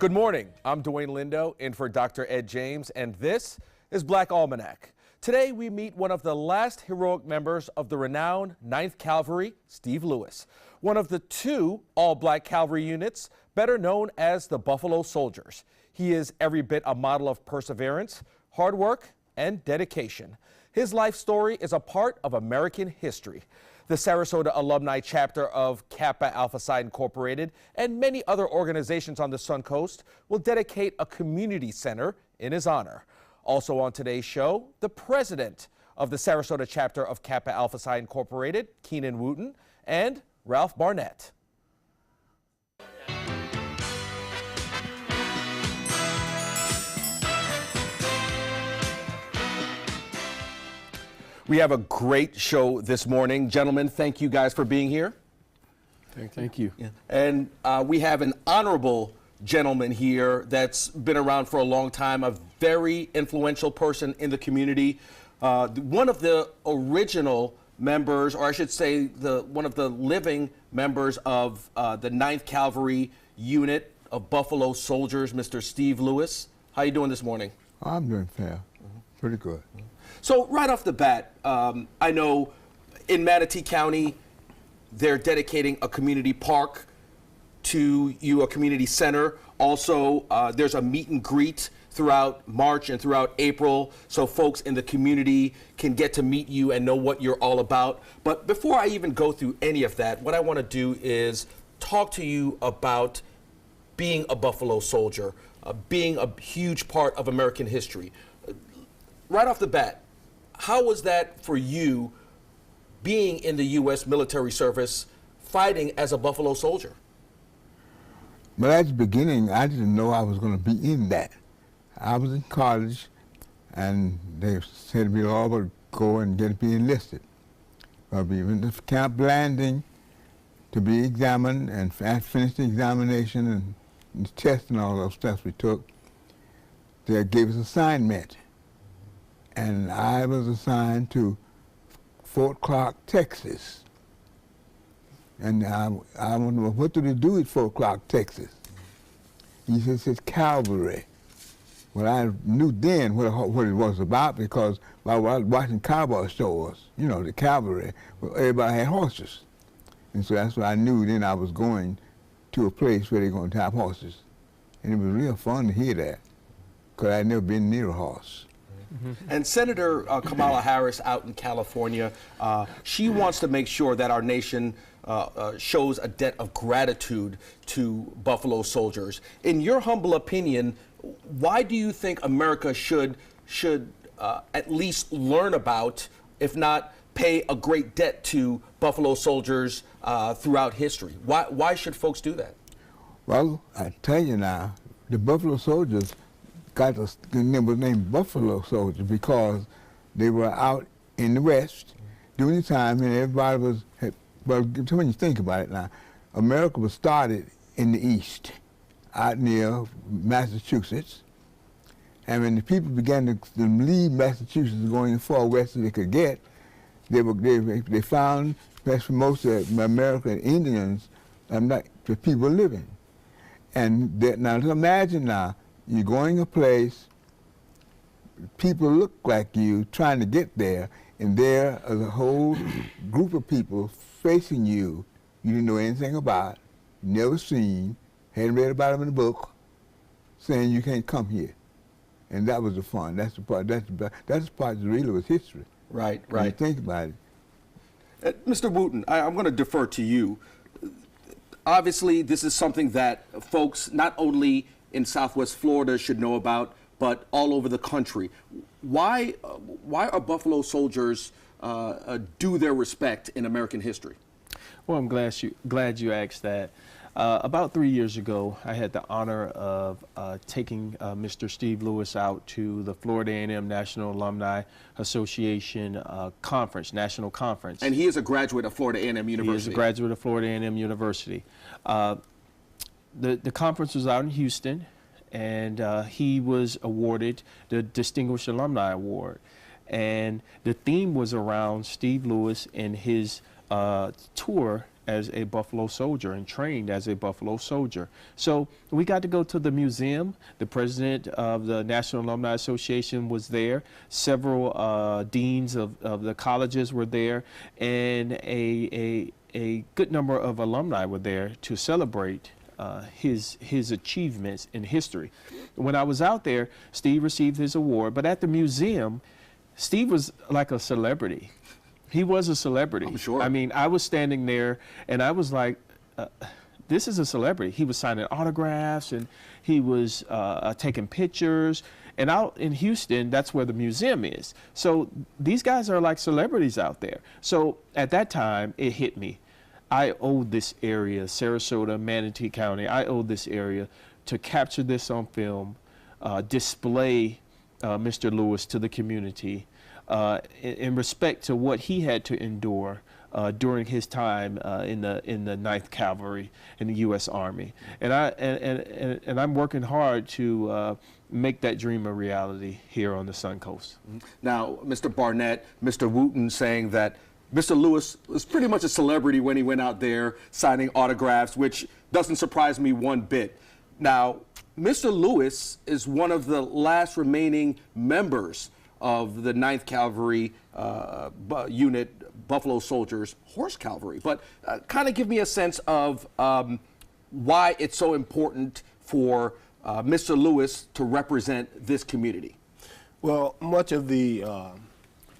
Good morning. I'm Dwayne Lindo in for Dr. Ed James, and this is Black Almanac. Today we meet one of the last heroic members of the renowned 9th Cavalry, Steve Lewis, one of the two all-black cavalry units, better known as the Buffalo Soldiers. He is every bit a model of perseverance, hard work, and dedication. His life story is a part of American history. The Sarasota alumni chapter of Kappa Alpha Psi Incorporated and many other organizations on the Suncoast will dedicate a community center in his honor. Also on today's show, the president of the Sarasota chapter of Kappa Alpha Psi Incorporated, Keenan Wooten, and Ralph Barnett. We have a great show this morning. Gentlemen, thank you guys for being here. Thank you. Yeah. And we have an honorable gentleman here that's been around for a long time, a very influential person in the community, one of the original members, or I should say one of the living members of the 9th Cavalry unit of Buffalo Soldiers, Mr. Steve Lewis. How you doing this morning? I'm doing fair. Pretty good. So right off the bat, I know in Manatee County, they're dedicating a community park to you, a community center. Also, there's a meet and greet throughout March and throughout April, so folks in the community can get to meet you and know what you're all about. But before I even go through any of that, what I want to do is talk to you about being a Buffalo Soldier, being a huge part of American history. Right off the bat, how was that for you being in the U.S. military service, fighting as a Buffalo Soldier? Well, at the beginning, I didn't know I was going to be in that. I was in college, and they said we all would go and be enlisted. But we went to Camp Landing to be examined and finish the examination and the test and all those steps we took. They gave us assignment. And I was assigned to Fort Clark, Texas. And I wondered, what do they do at Fort Clark, Texas? He says it's cavalry. Well, I knew then what it was about because I was watching cowboy shows, you know, the cavalry, well, everybody had horses. And so that's what I knew then I was going to a place where they're going to have horses. And it was real fun to hear that because I'd never been near a horse. And Senator Kamala Harris out in California, she wants to make sure that our nation shows a debt of gratitude to Buffalo Soldiers. In your humble opinion, why do you think America should at least learn about, if not pay a great debt to Buffalo Soldiers throughout history? Why should folks do that? Well, I tell you now, the Buffalo Soldiers got the name was named Buffalo Soldiers because they were out in the West during the time and everybody was, well, when you think about it now, America was started in the East, out near Massachusetts. And when the people began to leave Massachusetts going as far west as they could get, they found, especially most of the American Indians, the people living. And now imagine now, you're going a place, people look like you trying to get there, and there is a whole group of people facing you didn't know anything about, never seen, hadn't read about them in a book, saying you can't come here. And that was the fun. That's the part that really was history. Right. When you think about it. Mr. Wooten, I'm going to defer to you. Obviously, this is something that folks not only in Southwest Florida should know about, but all over the country. Why are Buffalo Soldiers due their respect in American history? Well, I'm glad you asked that. About 3 years ago, I had the honor of taking Mr. Steve Lewis out to the Florida A&M National Alumni Association National Conference. And he is a graduate of Florida A&M University. He is a graduate of Florida A&M University. The conference was out in Houston, and he was awarded the Distinguished Alumni Award. And the theme was around Steve Lewis and his tour as a Buffalo soldier and trained as a Buffalo soldier. So we got to go to the museum. The president of the National Alumni Association was there. Several deans of the colleges were there, and a good number of alumni were there to celebrate his achievements in history. When I was out there, Steve received his award, but at the museum, Steve was like a celebrity. He was a celebrity. I'm sure. I mean, I was standing there and I was like, this is a celebrity. He was signing autographs and he was taking pictures. And out in Houston, that's where the museum is. So these guys are like celebrities out there. So at that time, it hit me. I owed this area, Sarasota, Manatee County, I owed this area to capture this on film, display Mr. Lewis to the community in respect to what he had to endure during his time in the 9th Cavalry in the U.S. Army. And I'm working hard to make that dream a reality here on the Sun Coast. Now, Mr. Barnett, Mr. Wooten saying that Mr. Lewis was pretty much a celebrity when he went out there signing autographs, which doesn't surprise me one bit. Now, Mr. Lewis is one of the last remaining members of the 9th Cavalry unit, Buffalo Soldiers, Horse Cavalry. But kind of give me a sense of why it's so important for Mr. Lewis to represent this community. Well, much of the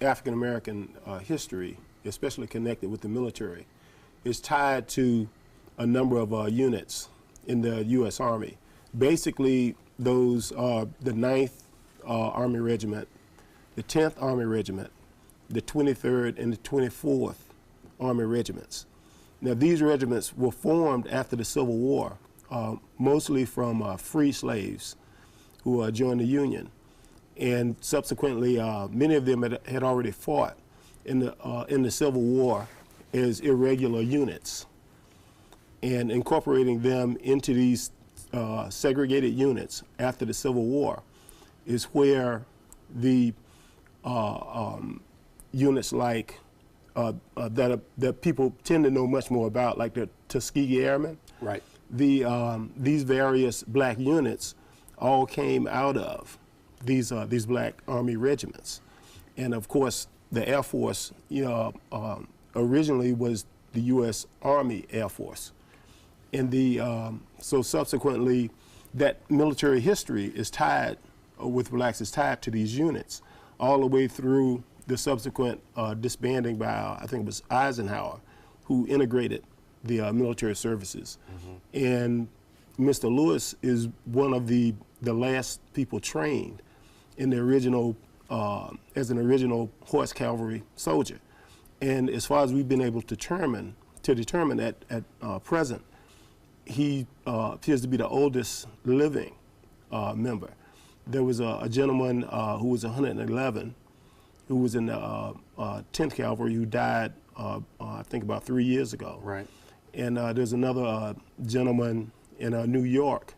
African-American history, especially connected with the military, is tied to a number of units in the U.S. Army. Basically, those are the 9th Army Regiment, the 10th Army Regiment, the 23rd and the 24th Army Regiments. Now, these regiments were formed after the Civil War, mostly from free slaves who joined the Union. And subsequently, many of them had already fought in the Civil War as irregular units. And incorporating them into these segregated units after the Civil War is where the units like that people tend to know much more about, like the Tuskegee Airmen. Right. These various black units all came out of these black Army regiments, and of course the Air Force originally was the U.S. Army Air Force, and so subsequently that military history is tied with blacks is tied to these units all the way through the subsequent disbanding by I think it was Eisenhower, who integrated the military services. Mm-hmm. And Mr. Lewis is one of the last people trained in the original, as an original horse cavalry soldier. And as far as we've been able to determine at present, he appears to be the oldest living member. There was a gentleman who was 111, who was in the 10th Cavalry, who died, I think about 3 years ago. Right. And there's another gentleman in New York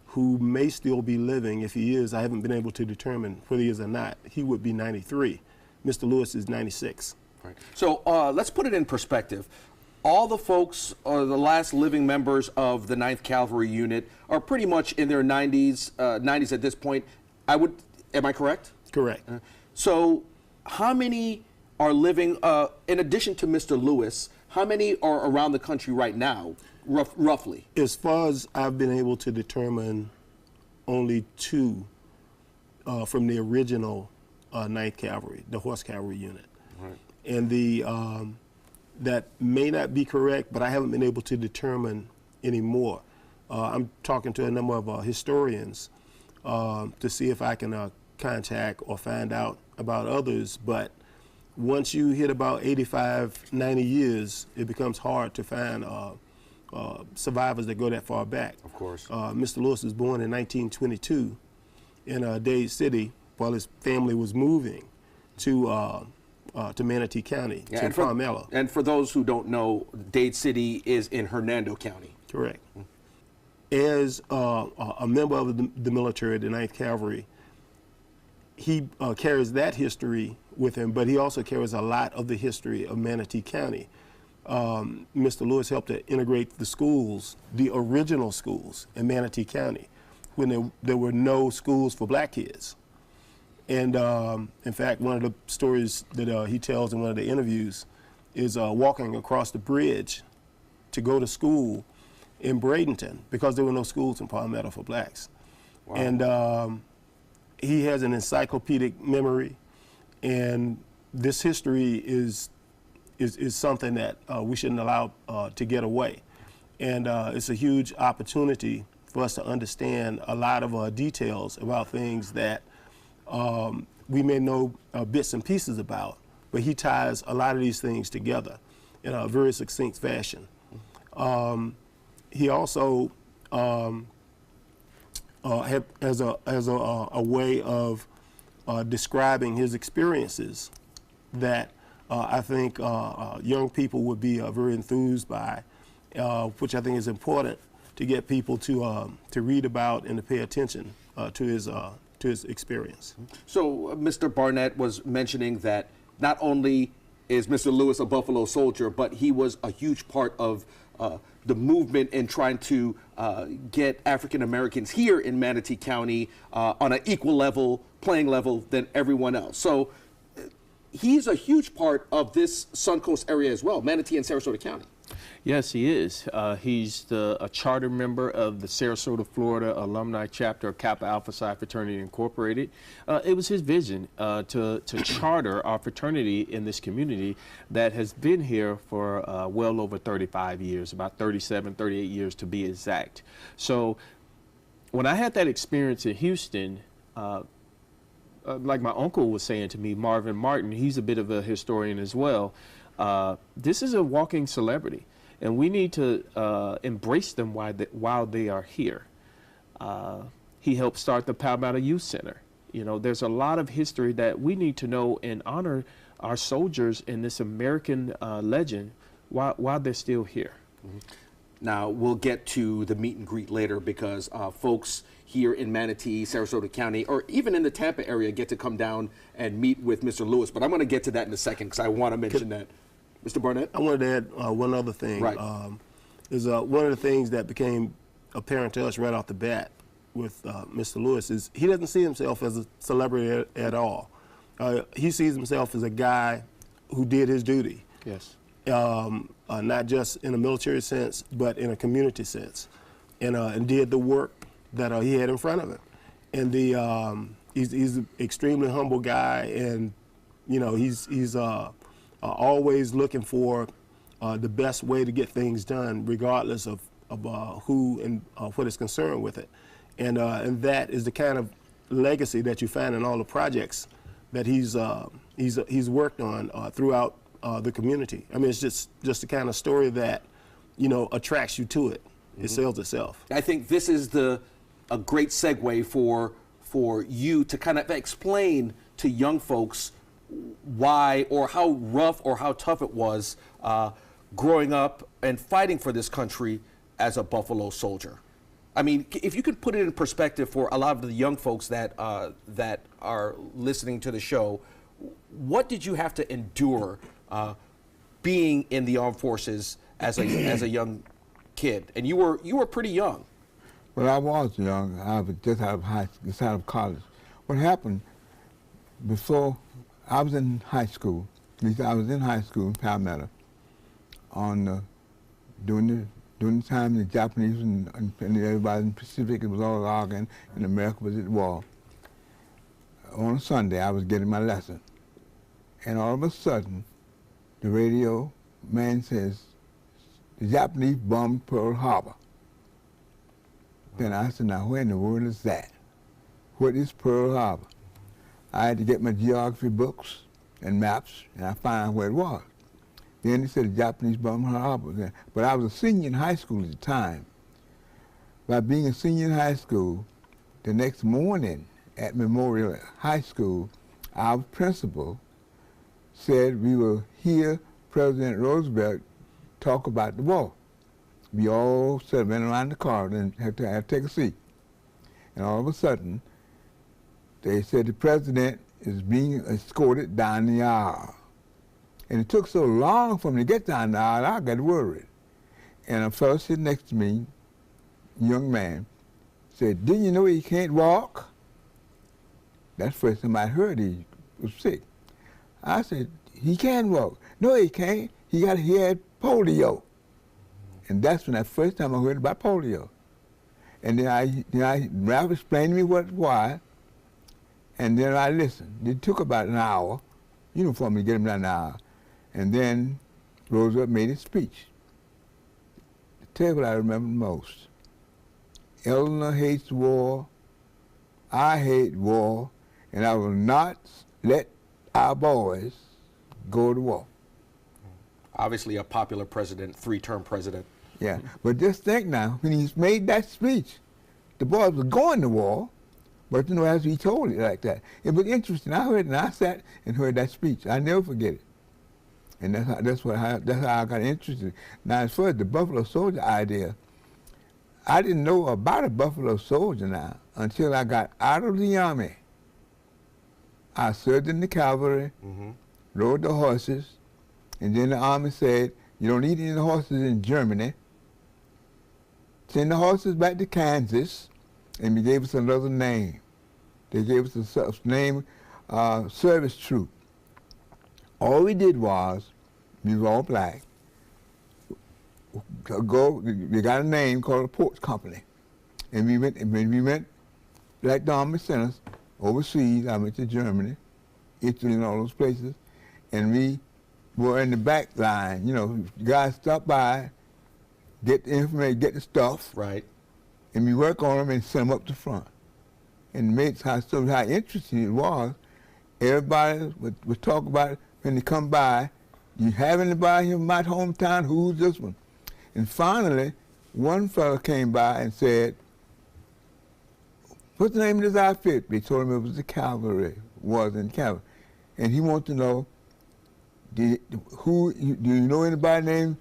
who may still be living. If he is, I haven't been able to determine whether he is or not. He would be 93. Mr. Lewis is 96. Right. So let's put it in perspective. All the folks, or the last living members of the 9th Cavalry unit, are pretty much in their 90s at this point. Am I correct? Correct. So how many are living, in addition to Mr. Lewis, how many are around the country right now, roughly? As far as I've been able to determine, only 2 from the original 9th Cavalry, the Horse Cavalry unit. Right. And that may not be correct, but I haven't been able to determine any more. I'm talking to a number of historians to see if I can contact or find out about others, but once you hit about 85, 90 years, it becomes hard to find survivors that go that far back. Of course. Mr. Lewis was born in 1922 in Dade City while his family was moving to Manatee County, to Carmelo. And for those who don't know, Dade City is in Hernando County. Correct. As a member of the military, the 9th Cavalry, he carries that history with him, but he also carries a lot of the history of Manatee County, Mr. Lewis helped to integrate the schools, the original schools in Manatee County, when there were no schools for black kids. And in fact, one of the stories that he tells in one of the interviews is walking across the bridge to go to school in Bradenton because there were no schools in Palmetto for blacks. Wow. And he has an encyclopedic memory, and this history is something that we shouldn't allow to get away. And it's a huge opportunity for us to understand a lot of details about things that we may know bits and pieces about, but he ties a lot of these things together in a very succinct fashion. He also has a way of describing his experiences that I think young people would be very enthused by, which I think is important to get people to read about and to pay attention to his experience. So Mr. Barnett was mentioning that not only is Mr. Lewis a Buffalo soldier, but he was a huge part of the movement in trying to get African Americans here in Manatee County on an equal playing level than everyone else. So he's a huge part of this Suncoast area as well, Manatee and Sarasota County. Yes, he is. He's a charter member of the Sarasota, Florida alumni chapter of Kappa Alpha Psi Fraternity Incorporated. It was his vision to charter our fraternity in this community that has been here for well over 35 years, about 37, 38 years to be exact. So when I had that experience in Houston, like my uncle was saying to me, Marvin Martin, he's a bit of a historian as well. This is a walking celebrity, and we need to embrace them while they are here. He helped start the Palmetto Youth Center. You know, there's a lot of history that we need to know and honor our soldiers in this American legend while they're still here. Mm-hmm. Now, we'll get to the meet and greet later because folks here in Manatee, Sarasota County, or even in the Tampa area get to come down and meet with Mr. Lewis. But I'm going to get to that in a second because I want to mention that. Mr. Barnett? I wanted to add one other thing. Right. Is one of the things that became apparent to us right off the bat with Mr. Lewis is he doesn't see himself as a celebrity at all. He sees himself as a guy who did his duty. Yes. Not just in a military sense, but in a community sense, and did the work that he had in front of him. And he's an extremely humble guy, and you know he's always looking for the best way to get things done, regardless of who and what is concerned with it. And that is the kind of legacy that you find in all the projects that he's worked on throughout the community. I mean, it's just the kind of story that, you know, attracts you to it. Mm-hmm. It sells itself. I think this is a great segue for you to kind of explain to young folks why or how rough or how tough it was growing up and fighting for this country as a Buffalo soldier. I mean, if you could put it in perspective for a lot of the young folks that are listening to the show, what did you have to endure being in the armed forces as a young kid? And you were pretty young. Well, I was young. I was just out of college. What happened before I was in high school? At least I was in high school in Palmetto. During the time the Japanese and everybody in the Pacific, it was all arguing, and America was at war. On a Sunday, I was getting my lesson, and all of a sudden, the radio man says, "The Japanese bombed Pearl Harbor." Then I said, "Now, where in the world is that? What is Pearl Harbor?" I had to get my geography books and maps, and I found out where it was. Then he said the Japanese bombed Pearl Harbor. But I was a senior in high school at the time. By being a senior in high school, the next morning at Memorial High School, our principal said we will hear President Roosevelt talk about the war. We all sat around the corridor and had to take a seat. And all of a sudden, they said the president is being escorted down the aisle. And it took so long for me to get down there, I got worried. And a fellow sitting next to me, young man, said, "Didn't you know he can't walk?" That's the first time I heard he was sick. I said, "He can walk." "No, he can't. He had polio." And that's when the first time I heard about polio. And then Ralph explained to me why, and then I listened. It took about an hour, for me to get him down an hour. And then Roosevelt made his speech. Tell you what I remember most. Eleanor hates war, I hate war, and I will not let our boys go to war. Obviously a popular president, 3-term president. Yeah, but just think now, when he made that speech, the boys were going to war, but as he told it like that. It was interesting. I heard it, and I sat and heard that speech. I never forget it. And that's how I got interested. Now, as far as the Buffalo Soldier idea, I didn't know about a Buffalo Soldier now until I got out of the Army. I served in the cavalry, rode the horses, and then the Army said, "You don't need any of the horses in Germany. Send the horses back to Kansas," and they gave us another name. They gave us a name, service troop. All we did was, we were all black, we got a name called a Ports Company. And when we went, like the Army sent us overseas, I went to Germany, Italy, and all those places, and we were in the back line. Guys stop by, get the information, get the stuff, right, and we work on them and send them up the front. And it made how interesting it was. Everybody would talk about it when they come by. "You have anybody here from my hometown? Who's this one?" And finally, one fellow came by and said, "What's the name of this outfit?" They told him it was the cavalry, and he wanted to know, do you know anybody named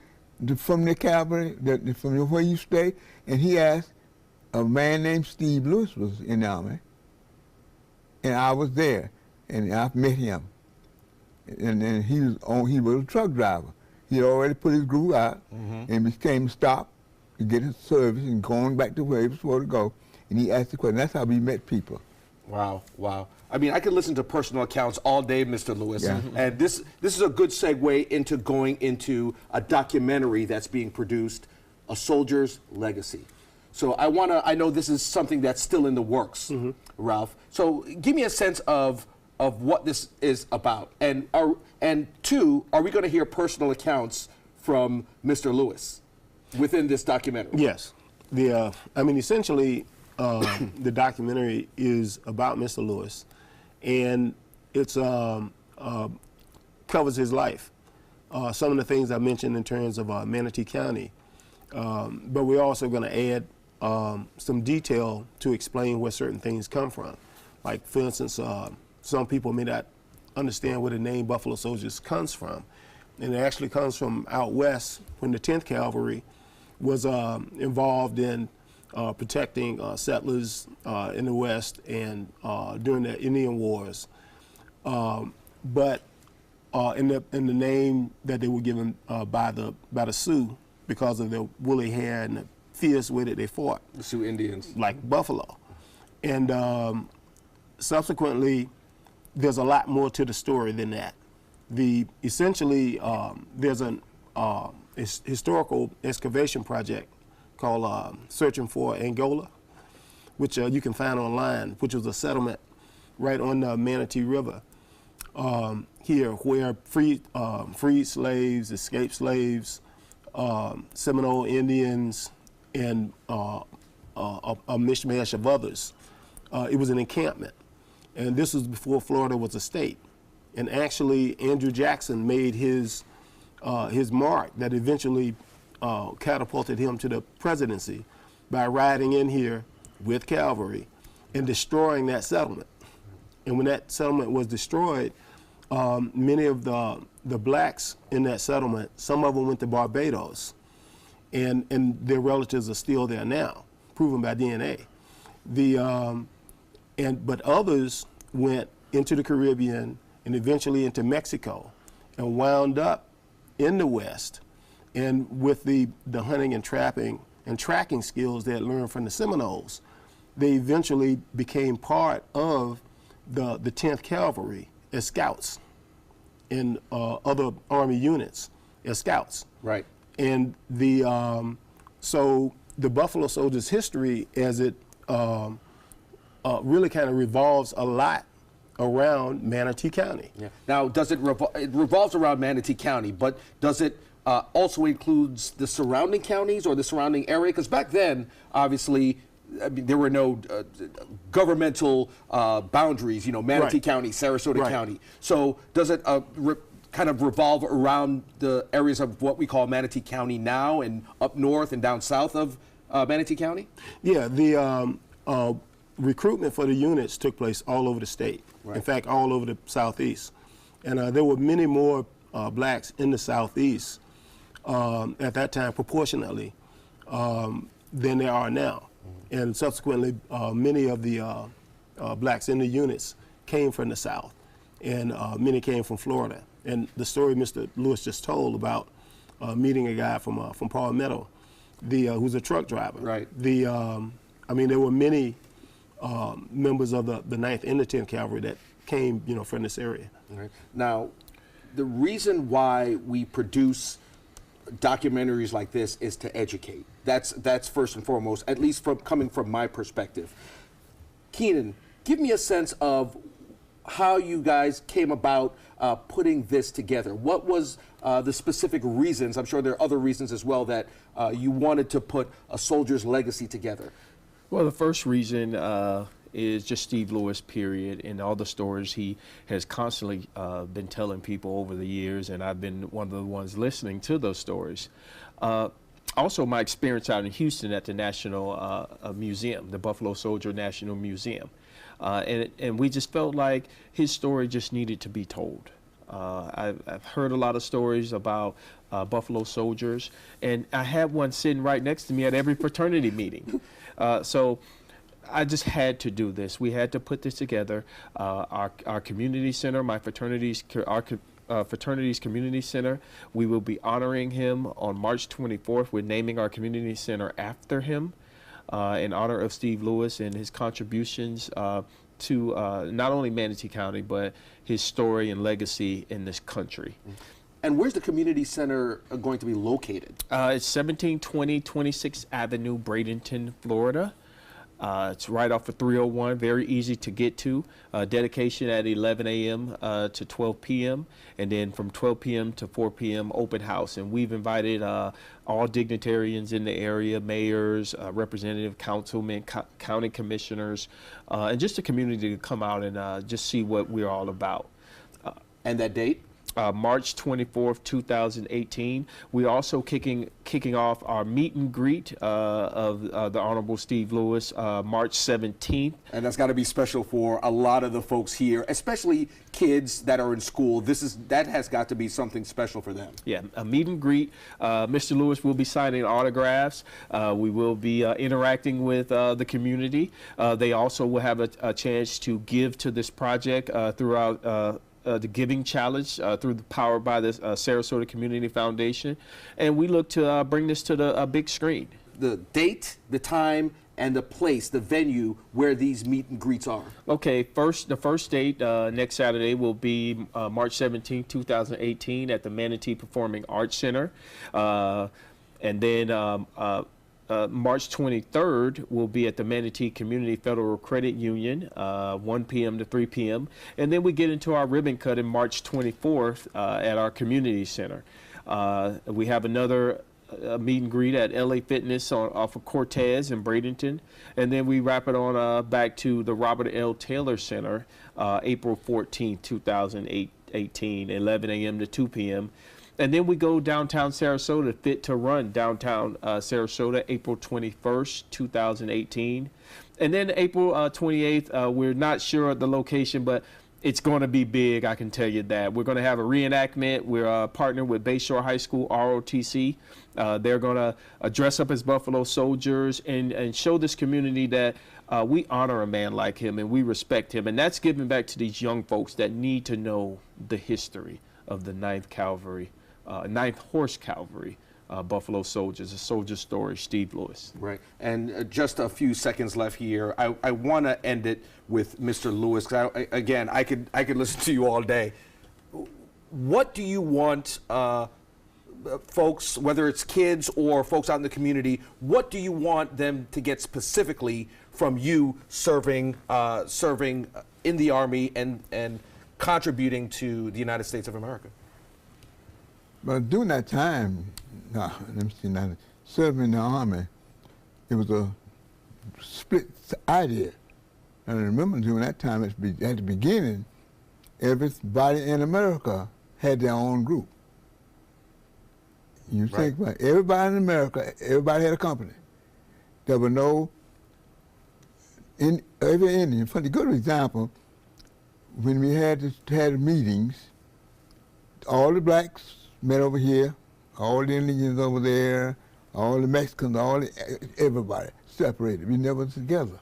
from the cavalry, from where you stay? And he asked, a man named Steve Lewis was in the Army, and I was there, and I met him. And he was a truck driver. He had already put his group out, and we came to stop to get his service and going back to where he was supposed to go. And he asked the question. That's how we met people. Wow, wow. I mean, I could listen to personal accounts all day, Mr. Lewis. Yeah. And this is a good segue into going into a documentary that's being produced, A Soldier's Legacy. So I know this is something that's still in the works, Ralph. So give me a sense of what this is about. And two, are we going to hear personal accounts from Mr. Lewis within this documentary? Yes. Essentially, the documentary is about Mr. Lewis, and it's covers his life. Some of the things I mentioned in terms of Manatee County, but we're also going to add some detail to explain where certain things come from. Like, for instance, some people may not understand where the name Buffalo Soldiers comes from. And it actually comes from out west when the 10th Cavalry was involved in protecting settlers in the West and during the Indian Wars. But in the name that they were given by the Sioux, because of their woolly hair and the fierce way that they fought. The Sioux Indians. Like buffalo. And subsequently, there's a lot more to the story than that. Essentially, there's an historical excavation project called Searching for Angola, which you can find online, which was a settlement right on the Manatee River here, where freed slaves, escaped slaves, Seminole Indians, and a mishmash of others. It was an encampment. And this was before Florida was a state. And actually, Andrew Jackson made his mark that eventually catapulted him to the presidency by riding in here with cavalry and destroying that settlement. And when that settlement was destroyed, many of the blacks in that settlement, some of them went to Barbados, and their relatives are still there now, proven by DNA. But others went into the Caribbean and eventually into Mexico and wound up in the West. And with the hunting and trapping and tracking skills they had learned from the Seminoles, they eventually became part of the 10th Cavalry as scouts and other Army units as scouts. Right. And so the Buffalo Soldiers' history, as it really kind of revolves a lot around Manatee County. Yeah. Now, does it revolves around Manatee County, but does it also includes the surrounding counties or the surrounding area? Because back then, obviously, I mean, there were no governmental boundaries, you know, Manatee Right. County, Sarasota Right. County. So does it kind of revolve around the areas of what we call Manatee County now and up north and down south of Manatee County? Yeah, the recruitment for the units took place all over the state. Right. In fact, all over the Southeast. And there were many more blacks in the Southeast at that time, proportionately, than there are now. And subsequently, many of the blacks in the units came from the South, and many came from Florida. And the story Mr. Lewis just told about meeting a guy from Palmetto, who's a truck driver. Right. I mean, there were many members of the 9th and the 10th Cavalry that came, you know, from this area. Right. Now, the reason why we produce documentaries like this is to educate. That's first and foremost, at least coming from my perspective. Keenan, give me a sense of how you guys came about putting this together. What was the specific reasons? I'm sure there are other reasons as well that you wanted to put a soldier's legacy together. Well, the first reason is just Steve Lewis, period, and all the stories he has constantly been telling people over the years, and I've been one of the ones listening to those stories. Also, my experience out in Houston at the National Museum, the Buffalo Soldier National Museum. And we just felt like his story just needed to be told. I've heard a lot of stories about Buffalo soldiers, and I had one sitting right next to me at every fraternity meeting. So I just had to do this. We had to put this together. Our community center, my fraternity's, fraternity's community center, we will be honoring him on March 24th. We're naming our community center after him in honor of Steve Lewis and his contributions to not only Manatee County, but his story and legacy in this country. And where's the community center going to be located? It's 1720 26th Avenue, Bradenton, Florida. It's right off of 301, very easy to get to. Dedication at 11 a.m. To 12 p.m. and then from 12 p.m. to 4 p.m. open house. And we've invited all dignitarians in the area, mayors, representative councilmen, county commissioners, and just the community to come out and just see what we're all about. And that date? March 24th, 2018. We're also kicking off our meet and greet of the Honorable Steve Lewis, March 17th. And that's got to be special for a lot of the folks here, especially kids that are in school. That has got to be something special for them. Yeah, a meet and greet. Mr. Lewis will be signing autographs. We will be interacting with the community. They also will have a chance to give to this project throughout the Giving Challenge powered by the Sarasota Community Foundation. And we look to bring this to the big screen. The date, the time, and the place, the venue where these meet and greets are. Okay, the first date next Saturday will be March 17, 2018 at the Manatee Performing Arts Center. And then March 23rd will be at the Manatee Community Federal Credit Union, 1 p.m. to 3 p.m. And then we get into our ribbon cutting March 24th at our community center. We have another meet and greet at LA Fitness off of Cortez in Bradenton. And then we wrap it on back to the Robert L. Taylor Center, April 14th, 2018, 11 a.m. to 2 p.m. And then we go downtown Sarasota, Fit to Run downtown Sarasota, April 21st, 2018. And then April 28th, we're not sure of the location, but it's going to be big, I can tell you that. We're going to have a reenactment. We're partnered with Bayshore High School, ROTC. They're going to dress up as Buffalo soldiers and show this community that we honor a man like him and we respect him. And that's giving back to these young folks that need to know the history of the 9th Cavalry, 9th Horse Cavalry, Buffalo Soldiers, a soldier story, Steve Lewis. Right. And just a few seconds left here. I want to end it with Mr. Lewis. 'Cause again, I could listen to you all day. What do you want folks, whether it's kids or folks out in the community, what do you want them to get specifically from you serving in the Army and contributing to the United States of America? But during that time, let me see now, serving in the Army, it was a split idea. And I remember during that time, at the beginning, everybody in America had their own group. You think about it, everybody in America, everybody had a company. There were no, every Indian, for the good example, when we had meetings, all the blacks met over here, all the Indians over there, all the Mexicans, everybody separated. We never was together.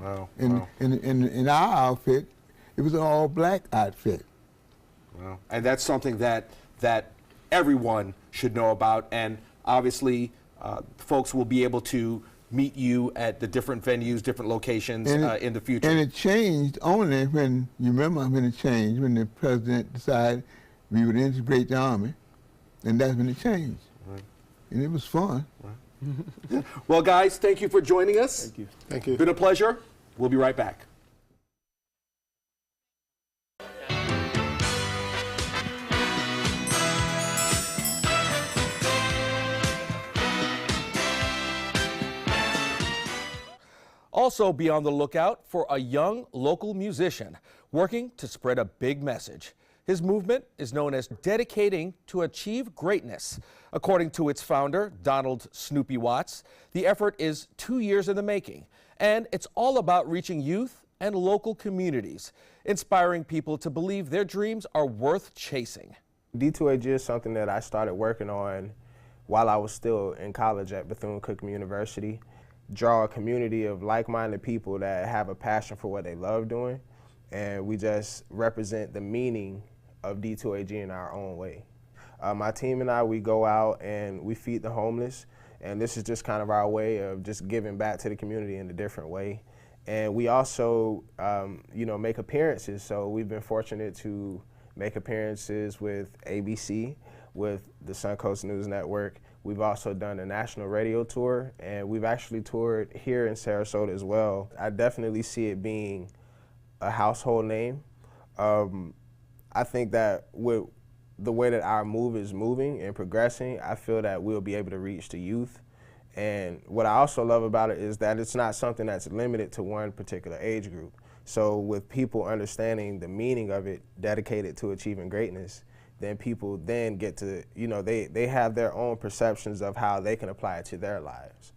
Wow. In our outfit, it was an all-black outfit. Wow. And that's something that everyone should know about, and obviously folks will be able to meet you at the different venues, different locations in the future. And it changed only when, you remember when it changed, when the president decided we would integrate the Army, and that's when it changed. Right. And it was fun. Right. Well, guys, thank you for joining us. Thank you. Thank you. Been a pleasure. We'll be right back. Also be on the lookout for a young local musician working to spread a big message. His movement is known as Dedicating to Achieve Greatness. According to its founder, Donald Snoopy Watts, the effort is 2 years in the making, and it's all about reaching youth and local communities, inspiring people to believe their dreams are worth chasing. D2AG is something that I started working on while I was still in college at Bethune-Cookman University. Draw a community of like-minded people that have a passion for what they love doing, and we just represent the meaning of D2AG in our own way. My team and I, we go out and we feed the homeless, and this is just kind of our way of just giving back to the community in a different way. And we also, make appearances. So we've been fortunate to make appearances with ABC, with the Suncoast News Network. We've also done a national radio tour, and we've actually toured here in Sarasota as well. I definitely see it being a household name. I think that with the way that our move is moving and progressing, I feel that we'll be able to reach the youth. And what I also love about it is that it's not something that's limited to one particular age group. So with people understanding the meaning of it, dedicated to achieving greatness, then people then get to, they have their own perceptions of how they can apply it to their lives.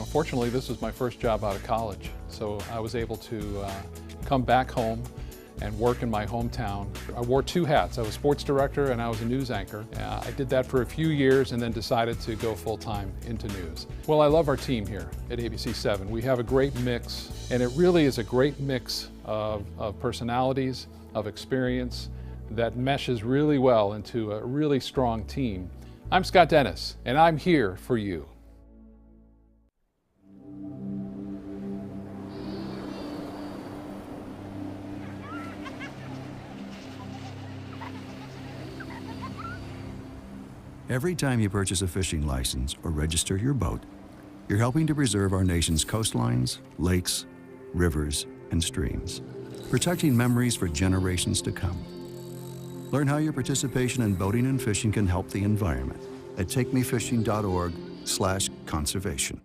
Fortunately, this was my first job out of college, so I was able to come back home and work in my hometown. I wore two hats. I was sports director and I was a news anchor. I did that for a few years and then decided to go full-time into news. Well, I love our team here at ABC7. We have a great mix, and it really is a great mix of personalities, of experience that meshes really well into a really strong team. I'm Scott Dennis, and I'm here for you. Every time you purchase a fishing license or register your boat, you're helping to preserve our nation's coastlines, lakes, rivers, and streams, protecting memories for generations to come. Learn how your participation in boating and fishing can help the environment at takemefishing.org/conservation.